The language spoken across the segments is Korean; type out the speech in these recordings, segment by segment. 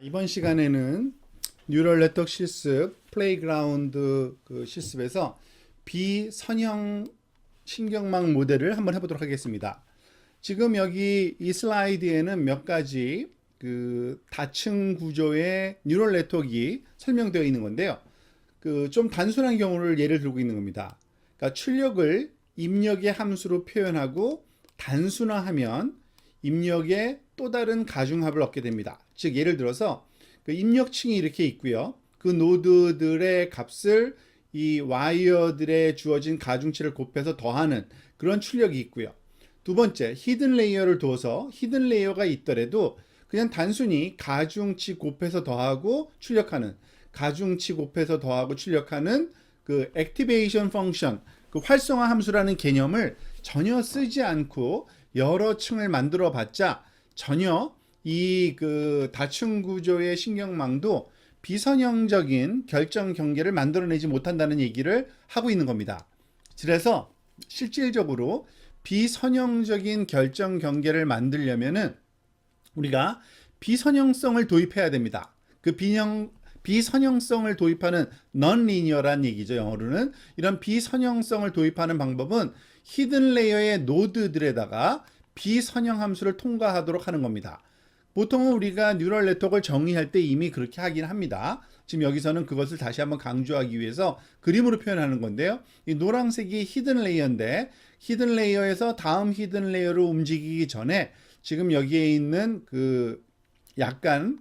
이번 시간에는 뉴럴 네트워크 실습 플레이그라운드 실습에서 비선형 신경망 모델을 한번 해보도록 하겠습니다. 지금 여기 이 슬라이드에는 몇 가지 다층 구조의 뉴럴 네트워크가 설명되어 있는 건데요. 좀 단순한 경우를 예를 들고 있는 겁니다. 그러니까 출력을 입력의 함수로 표현하고 단순화하면 입력의 또 다른 가중합을 얻게 됩니다. 즉 예를 들어서 그 입력층이 이렇게 있고요. 그 노드들의 값을 이 와이어들에 주어진 가중치를 곱해서 더하는 그런 출력이 있고요. 두 번째, 히든 레이어를 둬서 히든 레이어가 있더라도 그냥 단순히 가중치 곱해서 더하고 출력하는, 가중치 곱해서 더하고 출력하는 그 액티베이션 펑션, 그 활성화 함수라는 개념을 전혀 쓰지 않고 여러 층을 만들어 봤자 전혀 이 다층 구조의 신경망도 비선형적인 결정 경계를 만들어내지 못한다는 얘기를 하고 있는 겁니다. 그래서 실질적으로 비선형적인 결정 경계를 만들려면은 우리가 비선형성을 도입해야 됩니다. 비선형성을 도입하는 non-linear란 얘기죠. 영어로는 이런 비선형성을 도입하는 방법은 히든 레이어의 노드들에다가 비선형 함수를 통과하도록 하는 겁니다. 보통은 우리가 뉴럴 네트워크를 정의할 때 이미 그렇게 하긴 합니다. 지금 여기서는 그것을 다시 한번 강조하기 위해서 그림으로 표현하는 건데요. 이 노란색이 히든 레이어인데 히든 레이어에서 다음 히든 레이어로 움직이기 전에 지금 여기에 있는 약간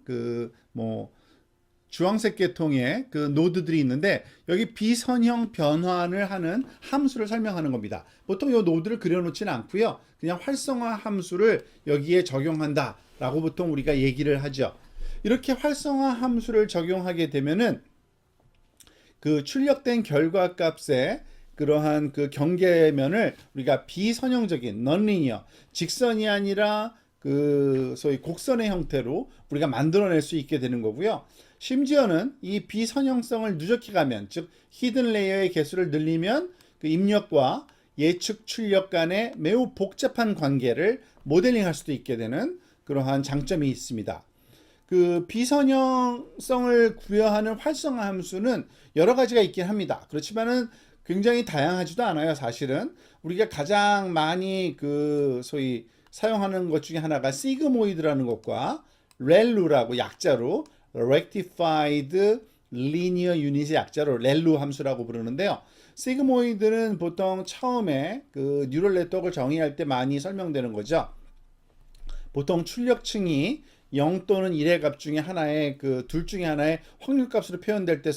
주황색 계통의 노드들이 있는데 여기 비선형 변환을 하는 함수를 설명하는 겁니다. 보통 이 노드를 그려놓지는 않고요. 그냥 활성화 함수를 여기에 적용한다 라고 보통 우리가 얘기를 하죠. 이렇게 활성화 함수를 적용하게 되면은 출력된 결과값의 그러한 경계면을 우리가 비선형적인 non-linear, 직선이 아니라 소위 곡선의 형태로 우리가 만들어낼 수 있게 되는 거고요. 심지어는 이 비선형성을 누적해 가면, 즉 히든 레이어의 개수를 늘리면 입력과 예측 출력 간의 매우 복잡한 관계를 모델링할 수도 있게 되는 그러한 장점이 있습니다. 비선형성을 구현하는 활성화 함수는 여러 가지가 있긴 합니다. 그렇지만은 굉장히 다양하지도 않아요. 사실은 우리가 가장 많이 소위 사용하는 것 중에 하나가 시그모이드라는 것과 렐루라고 약자로 Rectified Linear Unit의 약자로 렐루 함수라고 부르는데요. 시그모이드는 보통 처음에 뉴럴 네트워크를 정의할 때 많이 설명되는 거죠. 보통 출력층이 0 또는 1의 값 중에 하나의 둘 중에 하나의 확률값으로 표현될 때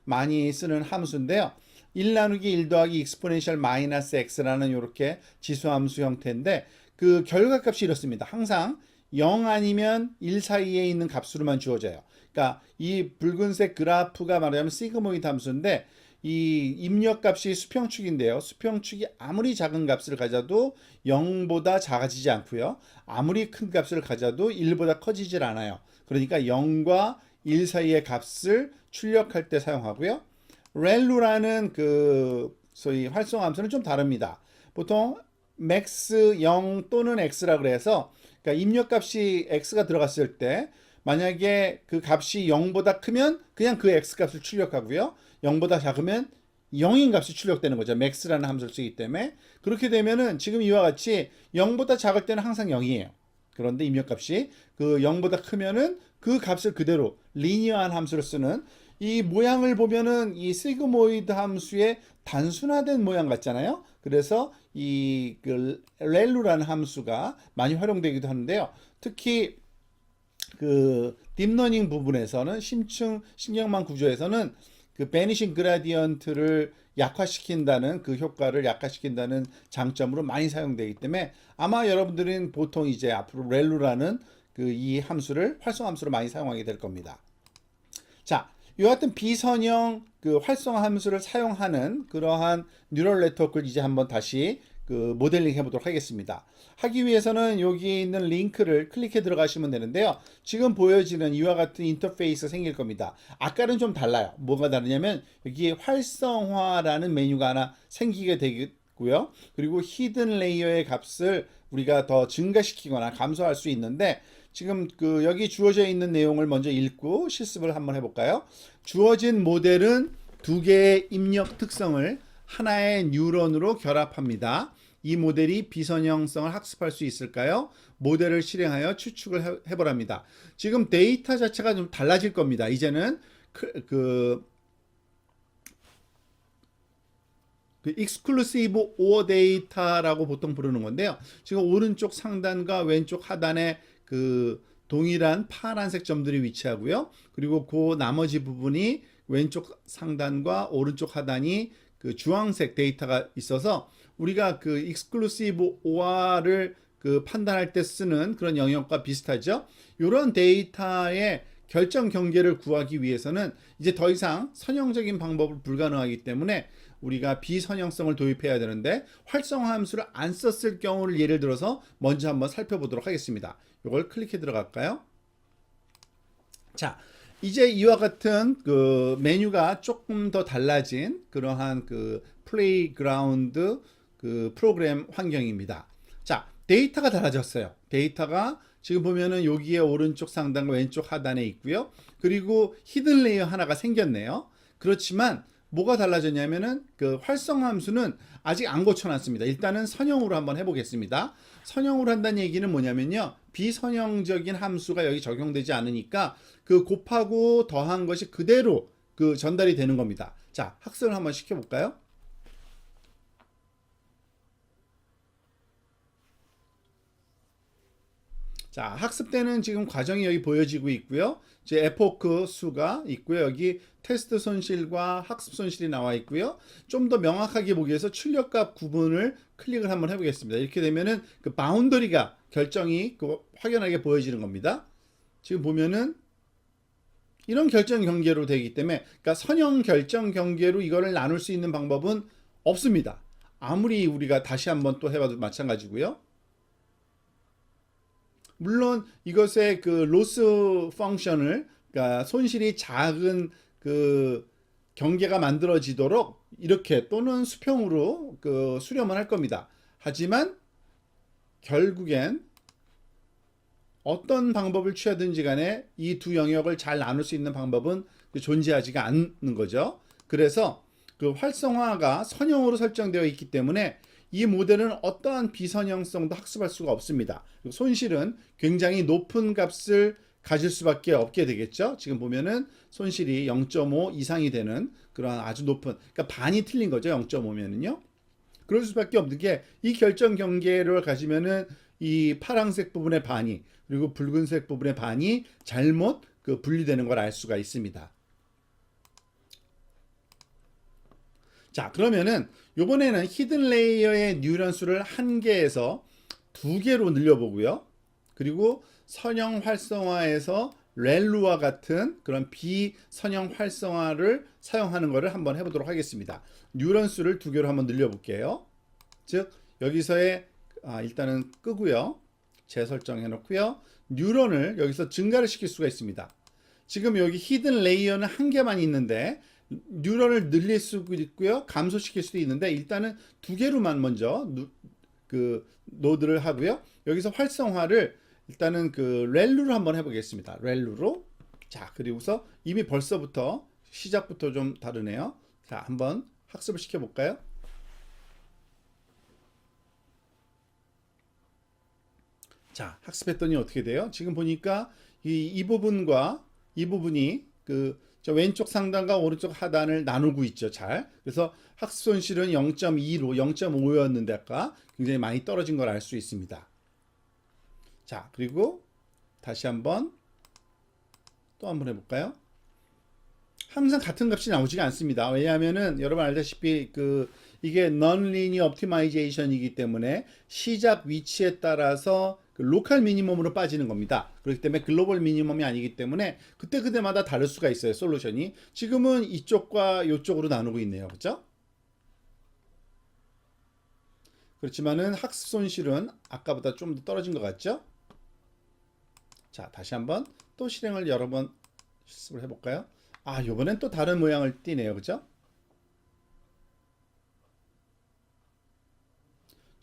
많이 쓰는 함수인데요. 1 나누기 1 더하기 exponential 마이너스 x라는 이렇게 지수함수 형태인데 결과값이 이렇습니다. 항상 0 아니면 1 사이에 있는 값으로만 주어져요. 그러니까 이 붉은색 그래프가 말하자면 시그모이드 함수인데 이 입력값이 수평축인데요. 수평축이 아무리 작은 값을 가져도 0보다 작아지지 않고요. 아무리 큰 값을 가져도 1보다 커지질 않아요. 그러니까 0과 1 사이의 값을 출력할 때 사용하고요. 렐루라는 소위 활성화 함수는 좀 다릅니다. 보통 max 0 또는 x라 그래서 그러니까 입력값이 x가 들어갔을 때 만약에 그 값이 0보다 크면 그냥 그 x 값을 출력하고요. 0보다 작으면 0인 값이 출력되는 거죠. max라는 함수를 쓰기 때문에. 그렇게 되면은 지금 이와 같이 0보다 작을 때는 항상 0이에요. 그런데 입력값이 0보다 크면은 그 값을 그대로 리니어한 함수를 쓰는, 이 모양을 보면은 이 시그모이드 함수의 단순화된 모양 같잖아요. 그래서 이 렐루라는 함수가 많이 활용되기도 하는데요. 특히 딥러닝 부분에서는 심층 신경망 구조에서는 베니싱 그라디언트를 약화시킨다는 효과를 약화시킨다는 장점으로 많이 사용되기 때문에 아마 여러분들은 보통 이제 앞으로 렐루라는 이 함수를 활성화 함수로 많이 사용하게 될 겁니다. 자, 이 같은 비선형 활성화 함수를 사용하는 그러한 뉴럴 네트워크를 이제 한번 다시 모델링 해보도록 하겠습니다. 하기 위해서는 여기 있는 링크를 클릭해 들어가시면 되는데요. 지금 보여지는 이와 같은 인터페이스가 생길 겁니다. 아까는 좀 달라요. 뭐가 다르냐면 여기에 활성화라는 메뉴가 하나 생기게 있고요. 그리고 히든 레이어의 값을 우리가 더 증가시키거나 감소할 수 있는데 지금 그 여기 주어져 있는 내용을 먼저 읽고 실습을 한번 해볼까요? 주어진 모델은 두 개의 입력 특성을 하나의 뉴런으로 결합합니다. 이 모델이 비선형성을 학습할 수 있을까요? 모델을 실행하여 추측을 해보랍니다. 지금 데이터 자체가 좀 달라질 겁니다. 이제는 그 익스클루시브 오어 데이터라고 보통 부르는 건데요. 지금 오른쪽 상단과 왼쪽 하단에 그 동일한 파란색 점들이 위치하고요. 그리고 그 나머지 부분이 왼쪽 상단과 오른쪽 하단이 그 주황색 데이터가 있어서 우리가 그 익스클루시브 오어를 그 판단할 때 쓰는 그런 영역과 비슷하죠. 이런 데이터의 결정 경계를 구하기 위해서는 이제 더 이상 선형적인 방법은 불가능하기 때문에 우리가 비선형성을 도입해야 되는데 활성화 함수를 안 썼을 경우를 예를 들어서 먼저 한번 살펴보도록 하겠습니다. 이걸 클릭해 들어갈까요? 자, 이제 이와 같은 그 메뉴가 조금 더 달라진 그러한 그 플레이그라운드 그 프로그램 환경입니다. 자, 데이터가 달라졌어요. 데이터가 지금 보면은 여기에 오른쪽 상단과 왼쪽 하단에 있고요. 그리고 히든 레이어 하나가 생겼네요. 그렇지만 뭐가 달라졌냐면은 그 활성화 함수는 아직 안 고쳐놨습니다. 일단은 선형으로 한번 해보겠습니다. 선형으로 한다는 얘기는 뭐냐면요. 비선형적인 함수가 여기 적용되지 않으니까 그 곱하고 더한 것이 그대로 그 전달이 되는 겁니다. 자, 학습을 한번 시켜볼까요? 자, 학습 때는 지금 과정이 여기 보여지고 있고요. 이제 에포크 수가 있고요. 여기 테스트 손실과 학습 손실이 나와 있고요. 좀 더 명확하게 보기 위해서 출력값 구분을 클릭을 한번 해보겠습니다. 이렇게 되면은 그 바운더리가 결정이 그 확연하게 보여지는 겁니다. 지금 보면은 이런 결정 경계로 되기 때문에 그러니까 선형 결정 경계로 이거를 나눌 수 있는 방법은 없습니다. 아무리 우리가 다시 한번 또 해봐도 마찬가지고요. 물론 이것의 그 로스 펑션을 그러니까 손실이 작은 그 경계가 만들어지도록 이렇게 또는 수평으로 그 수렴을 할 겁니다. 하지만 결국엔 어떤 방법을 취하든지 간에 이 두 영역을 잘 나눌 수 있는 방법은 존재하지가 않는 거죠. 그래서 그 활성화가 선형으로 설정되어 있기 때문에 이 모델은 어떠한 비선형성도 학습할 수가 없습니다. 손실은 굉장히 높은 값을 가질 수밖에 없게 되겠죠. 지금 보면은 손실이 0.5 이상이 되는 그런 아주 높은, 그러니까 반이 틀린 거죠. 0.5면은요. 그럴 수밖에 없는 게 이 결정 경계를 가지면은 이 파란색 부분의 반이 그리고 붉은색 부분의 반이 잘못 그 분리되는 걸 알 수가 있습니다. 자, 그러면은 이번에는 히든 레이어의 뉴런 수를 1개에서 2개로 늘려보고요. 그리고 선형 활성화에서 렐루와 같은 그런 비선형 활성화를 사용하는 것을 한번 해보도록 하겠습니다. 뉴런 수를 2개로 한번 늘려볼게요. 즉 여기서의 일단은 끄고요. 재설정해 놓고요. 뉴런을 여기서 증가를 시킬 수가 있습니다. 지금 여기 히든 레이어는 1개만 있는데 뉴런을 늘릴 수도 있고요. 감소시킬 수도 있는데 일단은 2개로만 먼저 그 노드를 하고요. 여기서 활성화를 일단은 그 렐루로 한번 해보겠습니다. 렐루로. 자, 그리고서 이미 벌써부터 시작부터 좀 다르네요. 자, 한번 학습을 시켜볼까요? 자, 학습했더니 어떻게 돼요? 지금 보니까 이 부분과 이 부분이 그 왼쪽 상단과 오른쪽 하단을 나누고 있죠. 잘. 그래서 학습 손실은 0.2로 0.5였는데 아까 굉장히 많이 떨어진 걸 알 수 있습니다. 자, 그리고 다시 한번 또 한번 해볼까요? 항상 같은 값이 나오지가 않습니다. 왜냐하면은 여러분 알다시피 그 이게 non-linear optimization이기 때문에 시작 위치에 따라서 그 로컬 미니멈으로 빠지는 겁니다. 그렇기 때문에 글로벌 미니멈이 아니기 때문에 그때그때마다 다를 수가 있어요. 솔루션이. 지금은 이쪽과 이쪽으로 나누고 있네요. 그렇죠? 그렇지만은 학습 손실은 아까보다 좀 더 떨어진 것 같죠? 자, 다시 한번 또 실행을 여러 번 실습을 해볼까요? 이번엔 또 다른 모양을 띠네요. 그죠?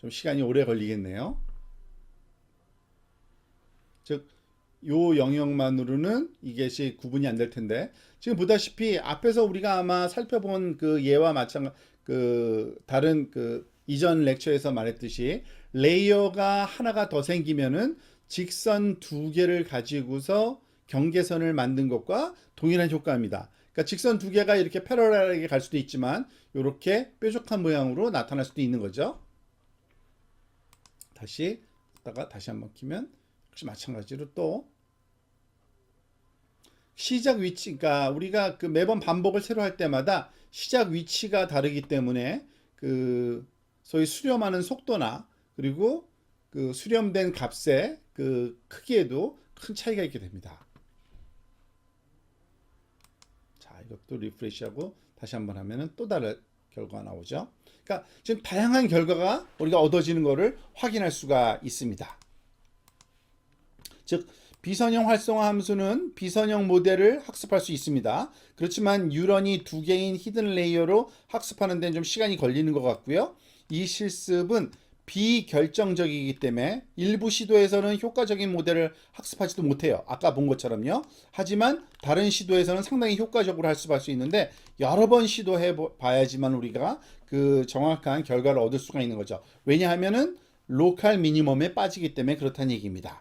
좀 시간이 오래 걸리겠네요. 즉, 요 영역만으로는 이것이 구분이 안 될 텐데, 지금 보다시피 앞에서 우리가 아마 살펴본 그 예와 마찬가지, 그 다른 그 이전 렉처에서 말했듯이 레이어가 하나가 더 생기면은 직선 두 개를 가지고서 경계선을 만든 것과 동일한 효과입니다. 그러니까 직선 두 개가 이렇게 패러렐하게 갈 수도 있지만 이렇게 뾰족한 모양으로 나타날 수도 있는 거죠. 다시 한번 키면 역시 마찬가지로 또 시작 위치, 그러니까 우리가 그 매번 반복을 새로 할 때마다 시작 위치가 다르기 때문에 그 소위 수렴하는 속도나 그리고 그 수렴된 값의 그 크기에도 큰 차이가 있게 됩니다. 자, 이것도 리프레시하고 다시 한번 하면은 또 다른 결과가 나오죠. 그러니까 지금 다양한 결과가 우리가 얻어지는 것을 확인할 수가 있습니다. 즉 비선형 활성화 함수는 비선형 모델을 학습할 수 있습니다. 그렇지만 뉴런이 두 개인 히든 레이어로 학습하는 데는 좀 시간이 걸리는 것 같고요. 이 실습은 비결정적이기 때문에 일부 시도에서는 효과적인 모델을 학습하지도 못해요. 아까 본 것처럼요. 하지만 다른 시도에서는 상당히 효과적으로 학습할 수 있는데 여러 번 시도해 봐야지만 우리가 그 정확한 결과를 얻을 수가 있는 거죠. 왜냐하면은 로컬 미니멈에 빠지기 때문에 그렇다는 얘기입니다.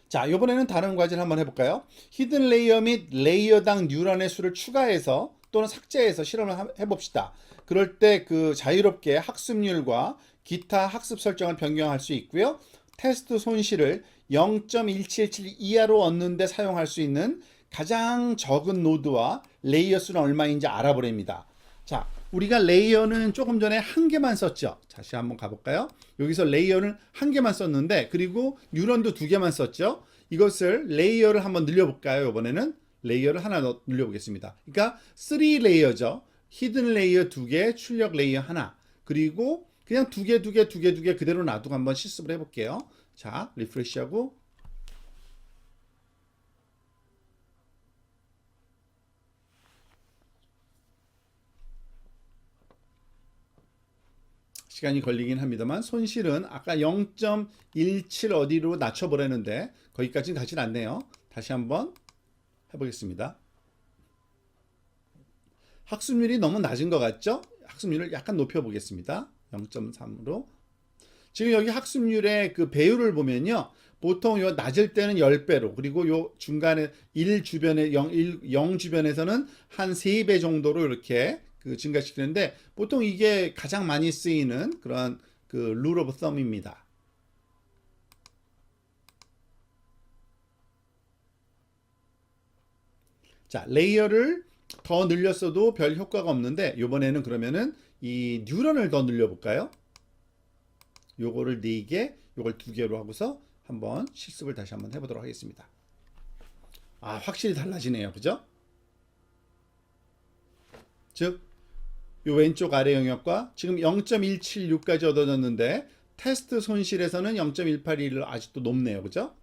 자, 이번에는 다른 과제를 한번 해볼까요? 히든 레이어 및 레이어당 뉴런의 수를 추가해서 또는 삭제해서 실험을 해봅시다. 그럴 때 그 자유롭게 학습률과 기타 학습 설정을 변경할 수 있고요. 테스트 손실을 0.177 이하로 얻는데 사용할 수 있는 가장 적은 노드와 레이어 수는 얼마인지 알아보렵니다. 자, 우리가 레이어는 조금 전에 한 개만 썼죠. 다시 한번 가볼까요? 여기서 레이어는 한 개만 썼는데 그리고 뉴런도 두 개만 썼죠. 이것을 레이어를 한번 늘려볼까요? 이번에는 레이어를 하나 늘려보겠습니다. 그러니까 3 레이어죠. 히든 레이어 두 개, 출력 레이어 하나. 그리고 그냥 두 개 그대로 놔두고 한번 실습을 해볼게요. 자, 리프레시하고 시간이 걸리긴 합니다만 손실은 아까 0.17 어디로 낮춰보려는데 거기까지는 가진 않네요. 다시 한번 해보겠습니다. 학습률이 너무 낮은 것 같죠? 학습률을 약간 높여보겠습니다. 0.3으로. 지금 여기 학습률의 그 배율을 보면요. 보통 요 낮을 때는 10배로 그리고 요 중간에 1 주변에 0 주변에서는 한 3배 정도로 이렇게 그 증가시키는데 보통 이게 가장 많이 쓰이는 그런 그 룰 오브 썸입니다. 자, 레이어를 더 늘렸어도 별 효과가 없는데 이번에는 그러면은 이 뉴런을 더 늘려볼까요? 요거를 4개, 요걸 2개로 하고서 한번 실습을 다시 한번 해보도록 하겠습니다. 아, 확실히 달라지네요. 그죠? 즉, 요 왼쪽 아래 영역과 지금 0.176까지 얻어졌는데 테스트 손실에서는 0.181을 아직도 높네요. 그죠?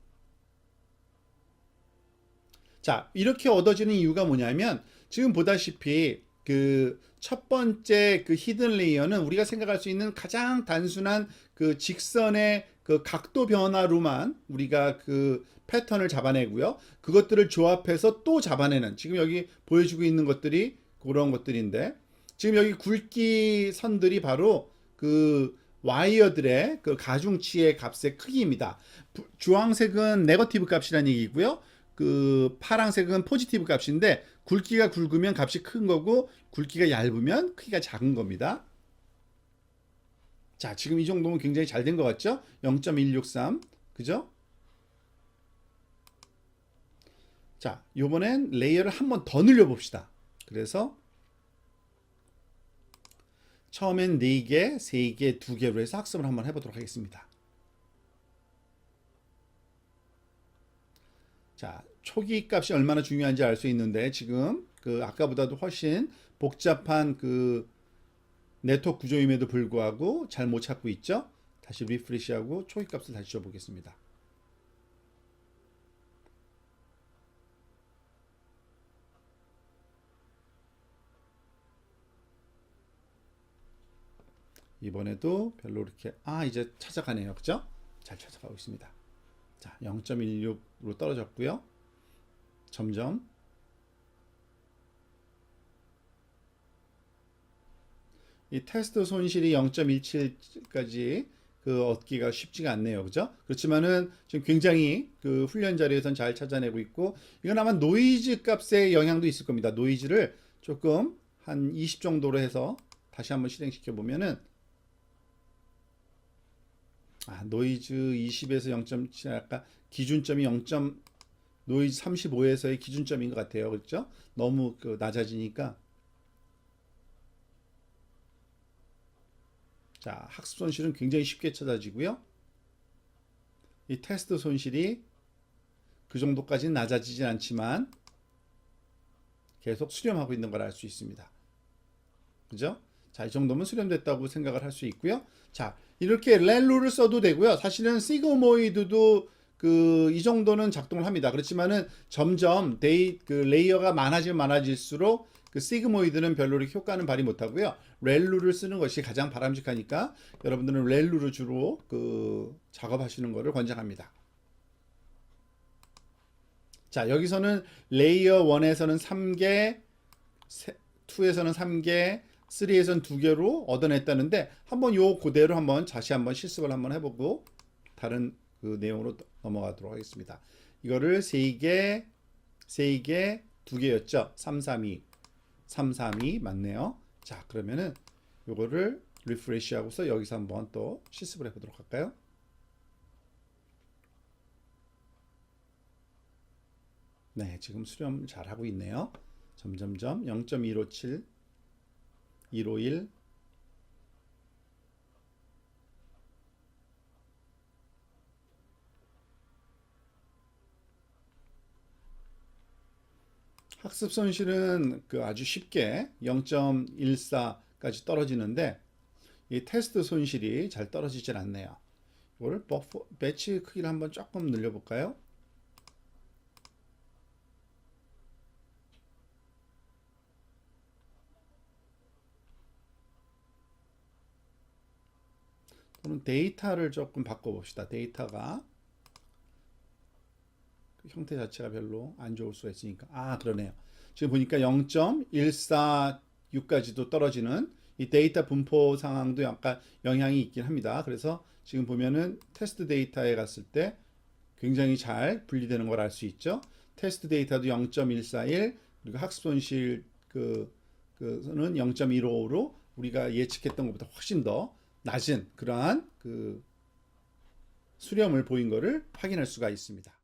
자, 이렇게 얻어지는 이유가 뭐냐면 지금 보다시피 그 첫 번째 그 히든 레이어는 우리가 생각할 수 있는 가장 단순한 그 직선의 그 각도 변화로만 우리가 그 패턴을 잡아내고요. 그것들을 조합해서 또 잡아내는 지금 여기 보여주고 있는 것들이 그런 것들인데 지금 여기 굵기 선들이 바로 그 와이어들의 그 가중치의 값의 크기입니다. 주황색은 네거티브 값이라는 얘기고요. 그 파란색은 포지티브 값인데 굵기가 굵으면 값이 큰 거고 굵기가 얇으면 크기가 작은 겁니다. 자, 지금 이 정도면 굉장히 잘 된 것 같죠? 0.163 그죠? 자, 요번엔 레이어를 한 번 더 늘려 봅시다. 그래서 처음엔 4개, 3개, 2개로 해서 학습을 한번 해보도록 하겠습니다. 자, 초기 값이 얼마나 중요한지 알 수 있는데 지금 그 아까보다도 훨씬 복잡한 그 네트워크 구조임에도 불구하고 잘 못 찾고 있죠. 다시 리프레시하고 초기 값을 다시 줘보겠습니다. 이번에도 별로 이렇게 이제 찾아가네요. 그죠? 잘 찾아가고 있습니다. 자, 0.16으로 떨어졌고요. 점점 이 테스트 손실이 0.17까지 그 얻기가 쉽지가 않네요. 그죠? 그렇지만은 지금 굉장히 그 훈련 자리에선 잘 찾아내고 있고, 이건 아마 노이즈 값의 영향도 있을 겁니다. 노이즈를 조금 한 20 정도로 해서 다시 한번 실행시켜 보면은 노이즈 20에서 0.7, 아까 기준점이 0. 노이즈 35에서의 기준점인 것 같아요. 그렇죠? 너무 그 낮아지니까. 자, 학습 손실은 굉장히 쉽게 찾아지고요. 이 테스트 손실이 그 정도까지는 낮아지진 않지만 계속 수렴하고 있는 걸 알 수 있습니다. 그죠? 자, 이 정도면 수렴됐다고 생각을 할 수 있고요. 자, 이렇게 렐루를 써도 되고요. 사실은 시그모이드도 이 정도는 작동을 합니다. 그렇지만은 점점 그 레이어가 많아질수록 그 시그모이드는 별로 이렇게 효과는 발휘 못하고요. 렐루를 쓰는 것이 가장 바람직하니까 여러분들은 렐루를 주로 작업하시는 것을 권장합니다. 자, 여기서는 레이어 1에서는 3개, 2에서는 3개, 3에서는 2개로 얻어냈다는데, 한번 요 그대로 다시 한번 실습을 한번 해보고 다른 그 내용으로 넘어가도록 하겠습니다. 이거를 3개, 2개였죠. 3, 3, 2 맞네요. 자, 그러면은 요거를 리프레시 하고서 여기서 한번 또 실습을 해보도록 할까요? 네, 지금 수렴 잘 하고 있네요. 점점점 0.157, 151, 학습 손실은 아주 쉽게 0.14까지 떨어지는데, 이 테스트 손실이 잘 떨어지질 않네요. 이걸 배치 크기를 한번 조금 늘려볼까요? 또는 데이터를 조금 바꿔봅시다. 데이터가 형태 자체가 별로 안 좋을 수가 있으니까. 그러네요. 지금 보니까 0.146까지도 떨어지는 이 데이터 분포 상황도 약간 영향이 있긴 합니다. 그래서 지금 보면은 테스트 데이터에 갔을 때 굉장히 잘 분리되는 걸 알 수 있죠. 테스트 데이터도 0.141, 그리고 학습 손실 그는 0.15로 우리가 예측했던 것보다 훨씬 더 낮은 그러한 수렴을 보인 것을 확인할 수가 있습니다.